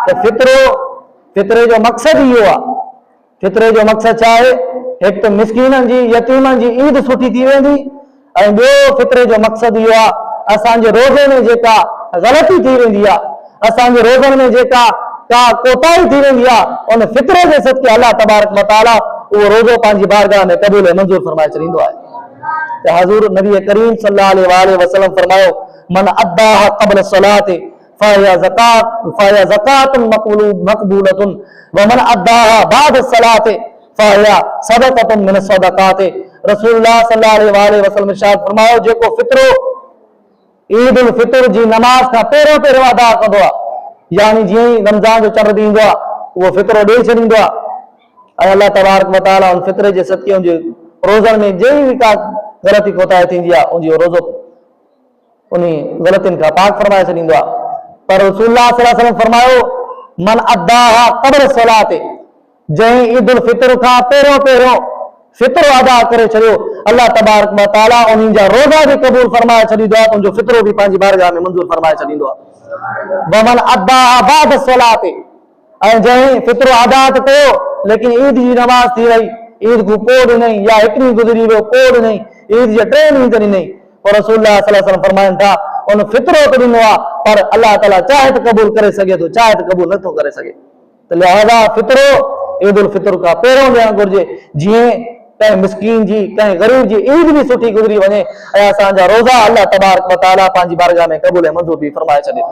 तो फितरे जो मकसद इहो आहे। फितरे जो मकसद छा आहे? एक तो मिस्कीनन जी यतीमन जी ईद सुठी थी वेंदी ऐं ॿियो फितरे जो मकसद इहो आहे असांजे रोज़े में जेका ग़लती थी वेंदी आहे, असांजे रोज़नि में जेका का कोताही थी वेंदी आहे, उन फितरे जे सदके अल्लाह तबारक व तआला उहो रोज़ो पंहिंजी बारगाह में क़बूल ऐं मंज़ूर फरमाए छॾींदो आहे। त हज़ूर नबी करीम सल्लल्लाहु अलैहि वसल्लम फरमायो, मन अद्दाहा क़ब्ल सलाति फ़हिया ज़कातुन मक़बूलतुन व मन अद्दाहा बाद सलाति फ़हिया सदक़तुन मिन सदक़ाति। रसूलुल्लाह सल्लल्लाहु अलैहि वसल्लम इरशाद फरमायो, जेको फितरो ईद उल फितर जी नमाज खां पहिरियों अदा कंदो आहे, यानी जीअं ई रमज़ान जो चंड ईंदो आहे उहो फितरो ॾेई छॾींदो आहे ऐं अल्लाह तबारक व तआला उन फितरे जे सदके उनजे रोज़नि में जहिड़ी बि का ग़लती कोताही थींदी आहे उनजो रोज़ो उन ग़लतियुनि खां पाक फरमाए छॾींदो आहे। पर रसूलुल्लाह सल्लल्लाहु अलैहि वसल्लम फरमायो, मन अद्दाहा क़ब्ल सलाति, जंहिं ईद उल फितर खां पहिरियों फितरो अदा करे छॾियो, अल्लाह तबारक व तआला उन्हनि जा रोज़ा बि क़बूल फरमाए छॾींदो आहे, उनजो फितरो बि पंहिंजी बारगाह में मंज़ूर फरमाए छॾींदो आहे। व मन अद्दाहा बाद सलाति, ऐं जंहिं फितरो अदा कयो लेकिन ईद जी नमाज थी वई, ईद खां पोइ ॾिनई या हिकिड़ी गुज़री वियो पोइ ॾिनई, ईद जे 3 ॾींहं ते ॾिनई, पोइ रसूलुल्लाह सल्लल्लाहु अलैहि वसल्लम फरमाइनि था उन फितरो त ॾिनो आहे पर अल्लाह ताला चाहे त क़बूल करे सघे थो, चाहे त क़बूल नथो करे सघे। त लिहाज़ा फितरो ईद उल फितर खां पहिरियों ॾियणु घुरिजे, जीअं कंहिं मिस्कीन जी कंहिं ग़रीब जी ईद भी सुठी गुज़री वञे ऐं असांजा रोज़ा अल्लाह तबारक व तआला पंहिंजी बारगाह में क़बूल ऐं मंज़ूर बि फरमाए छॾे।